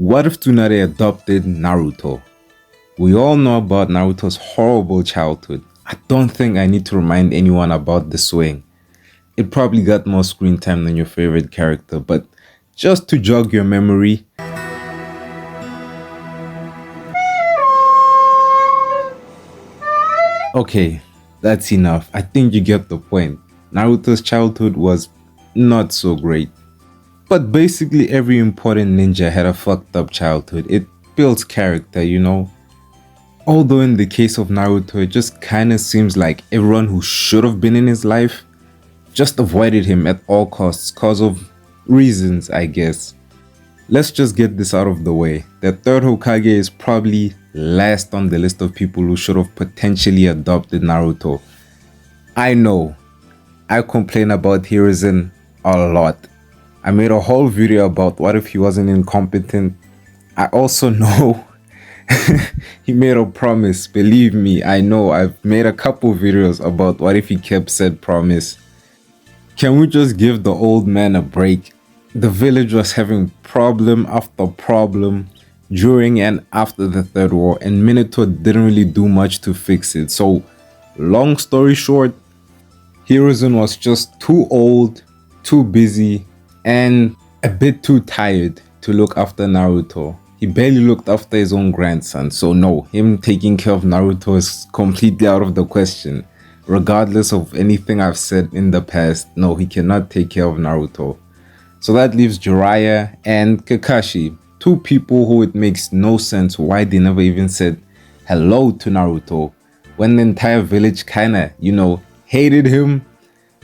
What if Tsunade adopted Naruto? We all know about Naruto's horrible childhood. I don't think I need to remind anyone about the swing. It probably got more screen time than your favorite character, but just to jog your memory, okay, that's enough. I think you get the point. Naruto's childhood was not so great. But basically every important ninja had a fucked up childhood. It builds character, you know? Although in the case of Naruto, it just kinda seems like everyone who should have been in his life just avoided him at all costs cause of reasons, I guess. Let's just get this out of the way. The third Hokage is probably last on the list of people who should have potentially adopted Naruto. I know, I complain about Hiruzen a lot. I made a whole video about what if he wasn't incompetent. I also know he made a promise. Believe me, I know. I've made a couple videos about what if he kept said promise. Can we just give the old man a break? The village was having problem after problem during and after the Third War, and Minato didn't really do much to fix it. So, long story short, Hiruzen was just too old, too busy, and a bit too tired to look after Naruto. He barely looked after his own grandson, so no, him taking care of Naruto is completely out of the question. Regardless of anything I've said in the past, no, he cannot take care of Naruto. So that leaves Jiraiya and Kakashi, two people who it makes no sense why they never even said hello to Naruto when the entire village kinda, hated him.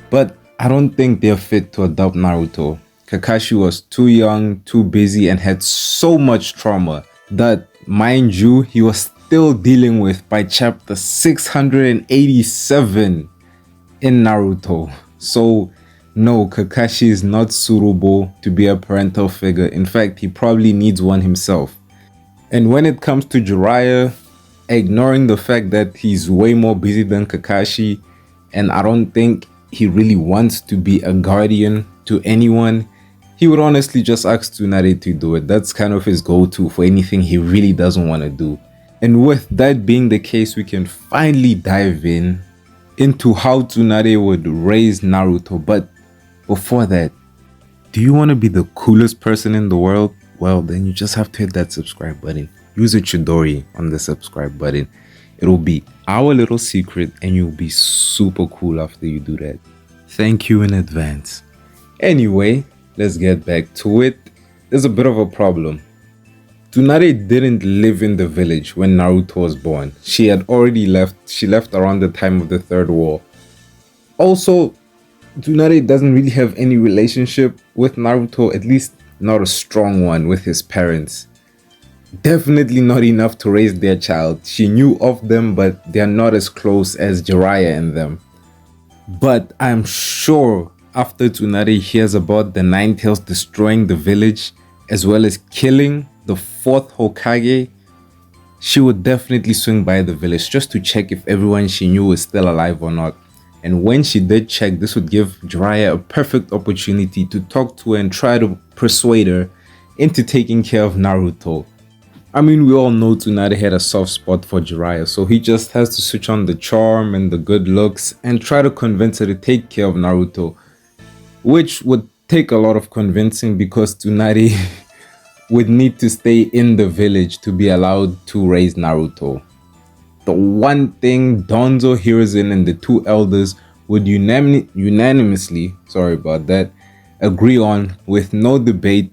But I don't think they're fit to adopt Naruto. Kakashi was too young, too busy, and had so much trauma that, mind you, he was still dealing with by chapter 687 in Naruto. So no, Kakashi is not suitable to be a parental figure. In fact, he probably needs one himself. And when it comes to Jiraiya, ignoring the fact that he's way more busy than Kakashi, and I don't think he really wants to be a guardian to anyone, he would honestly just ask Tsunade to do it. That's kind of his go-to for anything he really doesn't want to do. And with that being the case, we can finally dive into how Tsunade would raise Naruto. But before that, do you want to be the coolest person in the world? Well, then you just have to hit that subscribe button. Use a Chidori on the subscribe button. It'll be our little secret and you'll be super cool after you do that. Thank you in advance. Anyway, let's get back to it. There's a bit of a problem. Tsunade didn't live in the village when Naruto was born. She had already left. She left around the time of the Third War. Also, Tsunade doesn't really have any relationship with Naruto, at least not a strong one with his parents. Definitely not enough to raise their child. She knew of them, but they're not as close as Jiraiya and them. But I'm sure after Tsunade hears about the Nine Tails destroying the village, as well as killing the fourth Hokage, she would definitely swing by the village just to check if everyone she knew was still alive or not. And when she did check, this would give Jiraiya a perfect opportunity to talk to her and try to persuade her into taking care of Naruto. I mean, we all know Tsunade had a soft spot for Jiraiya, so he just has to switch on the charm and the good looks and try to convince her to take care of Naruto, which would take a lot of convincing because Tsunade would need to stay in the village to be allowed to raise Naruto. The one thing Donzo, Hiruzen, and the two elders would unanimously agree on with no debate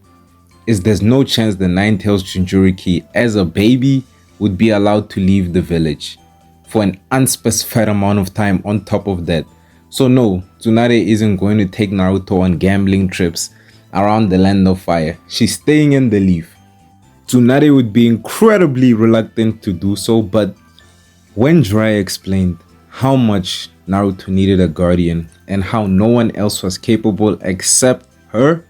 is there's no chance the Nine Tails Jinchuriki as a baby would be allowed to leave the village for an unspecified amount of time on top of that. So no, Tsunade isn't going to take Naruto on gambling trips around the Land of Fire. She's staying in the Leaf. Tsunade would be incredibly reluctant to do so, but when Jiraiya explained how much Naruto needed a guardian and how no one else was capable except her,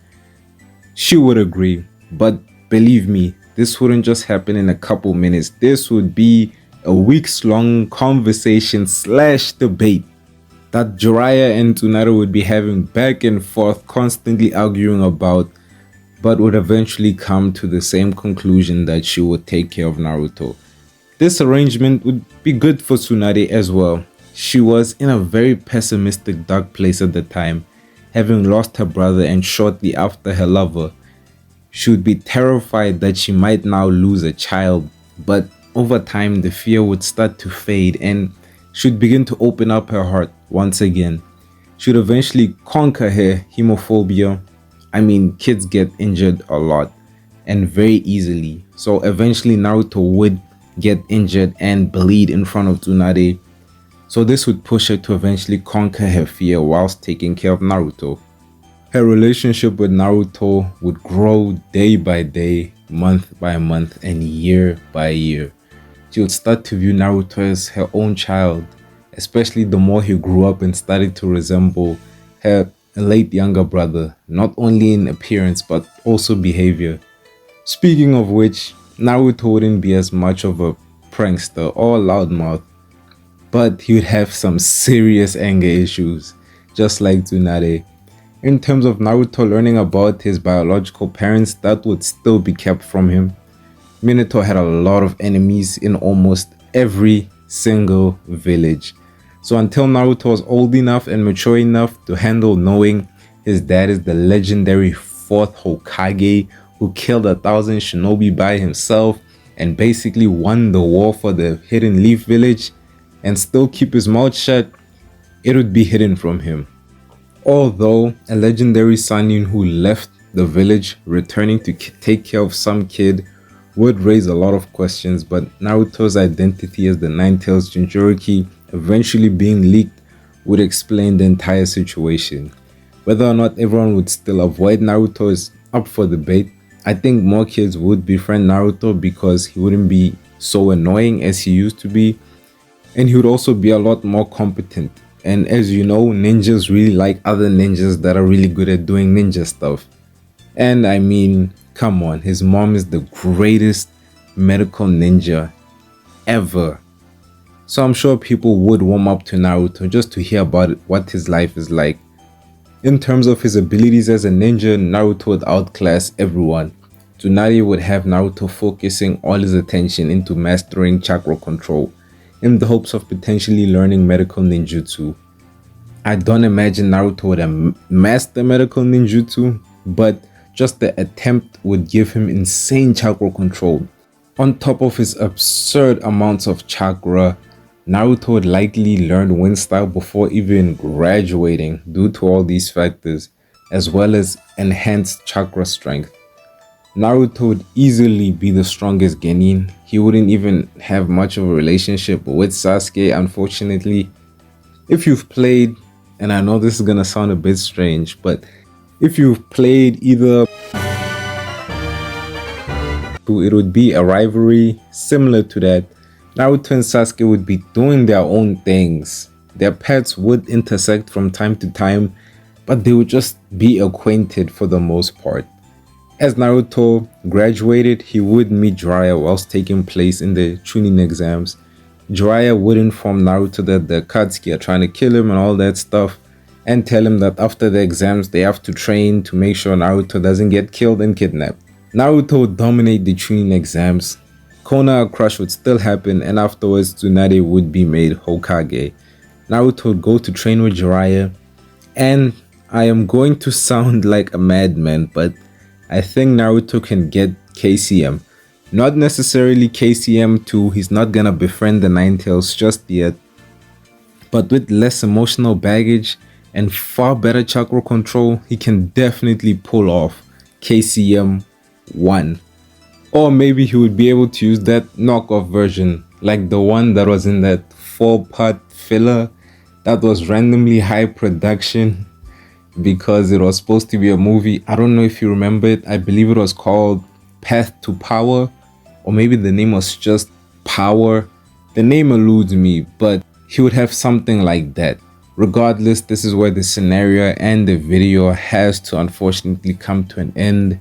she would agree. But believe me, this wouldn't just happen in a couple minutes. This would be a weeks-long conversation / debate that Jiraiya and Tsunade would be having back and forth, constantly arguing about but would eventually come to the same conclusion that she would take care of Naruto. This arrangement would be good for Tsunade as well. She was in a very pessimistic, dark place at the time, having lost her brother and shortly after her lover. She would be terrified that she might now lose a child, but over time the fear would start to fade and she would begin to open up her heart once again. She would eventually conquer her hemophobia. I mean, kids get injured a lot and very easily, so eventually Naruto would get injured and bleed in front of Tsunade. So this would push her to eventually conquer her fear whilst taking care of Naruto. Her relationship with Naruto would grow day by day, month by month, and year by year. She would start to view Naruto as her own child, especially the more he grew up and started to resemble her late younger brother, not only in appearance but also behavior. Speaking of which, Naruto wouldn't be as much of a prankster or loudmouth, but he would have some serious anger issues, just like Tsunade. In terms of Naruto learning about his biological parents, that would still be kept from him. Minato had a lot of enemies in almost every single village. So until Naruto was old enough and mature enough to handle knowing his dad is the legendary 4th Hokage who killed 1,000 shinobi by himself and basically won the war for the Hidden Leaf village and still keep his mouth shut, it would be hidden from him. Although a legendary Sannin who left the village returning to take care of some kid would raise a lot of questions, but Naruto's identity as the Nine-Tails Jinchuriki eventually being leaked would explain the entire situation. Whether or not everyone would still avoid Naruto is up for debate. I think more kids would befriend Naruto because he wouldn't be so annoying as he used to be, and he would also be a lot more competent. And as you know, ninjas really like other ninjas that are really good at doing ninja stuff. And I mean, come on, his mom is the greatest medical ninja ever. So I'm sure people would warm up to Naruto just to hear about it, what his life is like. In terms of his abilities as a ninja, Naruto would outclass everyone. Tsunade would have Naruto focusing all his attention into mastering chakra control, in the hopes of potentially learning medical ninjutsu. I don't imagine Naruto would master medical ninjutsu, but just the attempt would give him insane chakra control. On top of his absurd amounts of chakra, Naruto would likely learn wind style before even graduating due to all these factors, as well as enhanced chakra strength. Naruto would easily be the strongest genin. He wouldn't even have much of a relationship with Sasuke, unfortunately. If you've played, and I know this is gonna sound a bit strange, but if you've played either, it would be a rivalry similar to that. Naruto and Sasuke would be doing their own things. Their paths would intersect from time to time, but they would just be acquainted for the most part. As Naruto graduated, he would meet Jiraiya whilst taking place in the Chunin exams. Jiraiya would inform Naruto that the Akatsuki are trying to kill him and all that stuff, and tell him that after the exams they have to train to make sure Naruto doesn't get killed and kidnapped. Naruto would dominate the Chunin exams. Konoha crush would still happen, and afterwards Tsunade would be made Hokage. Naruto would go to train with Jiraiya, and I am going to sound like a madman, but I think Naruto can get KCM. Not necessarily KCM 2, he's not gonna befriend the Nine-Tails just yet, but with less emotional baggage and far better chakra control, he can definitely pull off KCM 1. Or maybe he would be able to use that knockoff version, like the one that was in that 4-part filler that was randomly high production because it was supposed to be a movie. I don't know if you remember it. I believe it was called Path to Power, or maybe the name was just Power. The name eludes me, but he would have something like that. Regardless, this is where the scenario and the video has to unfortunately come to an end.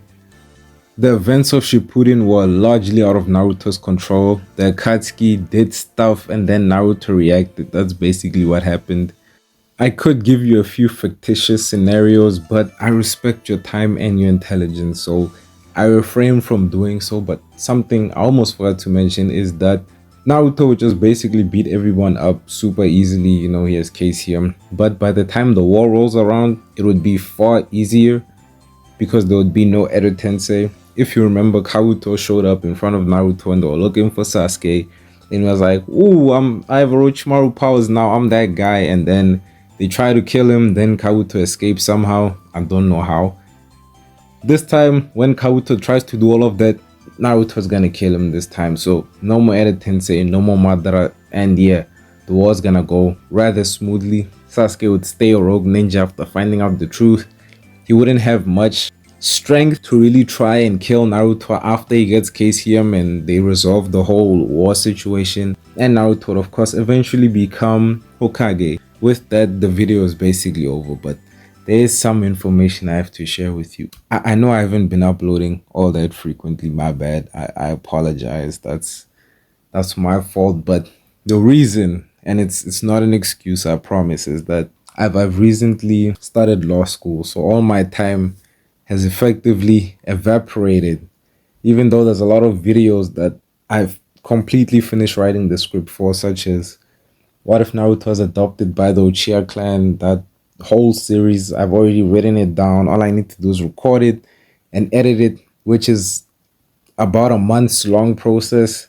The events of Shippuden were largely out of Naruto's control. The Akatsuki did stuff and then Naruto reacted. That's basically what happened. I could give you a few fictitious scenarios, but I respect your time and your intelligence, so I refrain from doing so. But something I almost forgot to mention is that Naruto would just basically beat everyone up super easily. You know, he has case here. But by the time the war rolls around, it would be far easier because there would be no Edo Tensei. If you remember, Kabuto showed up in front of Naruto and they were looking for Sasuke, and he was like, "Ooh, I have Orochimaru powers now. I'm that guy." And then they try to kill him. Then Kabuto escapes somehow. I don't know how. This time, when Kabuto tries to do all of that, Naruto's gonna kill him this time. So no more Edo Tensei, no more Madara, and yeah, the war's gonna go rather smoothly. Sasuke would stay a rogue ninja after finding out the truth. He wouldn't have much strength to really try and kill Naruto after he gets KCM and they resolve the whole war situation. And Naruto would of course eventually become Hokage. With that, the video is basically over, but there is some information I have to share with you. I know I haven't been uploading all that frequently, my bad. I apologize. That's my fault. But the reason, and it's not an excuse, I promise, is that I've recently started law school, so all my time has effectively evaporated. Even though there's a lot of videos that I've completely finished writing the script for, such as what if Naruto was adopted by the Uchiha clan? That whole series, I've already written it down. All I need to do is record it and edit it, which is about a month's long process,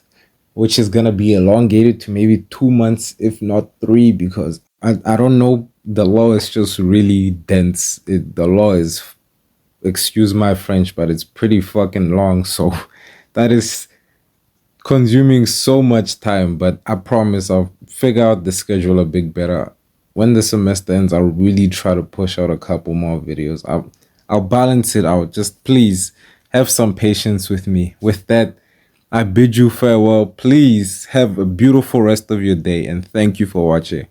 which is gonna be elongated to maybe 2 months, if not three, because I don't know. The law is just really dense. The law is, excuse my French, but it's pretty fucking long. So that is consuming so much time. But I promise I'll figure out the schedule a bit better. When the semester ends, I'll really try to push out a couple more videos. I'll balance it out. Just please have some patience with me. With that, I bid you farewell. Please have a beautiful rest of your day and thank you for watching.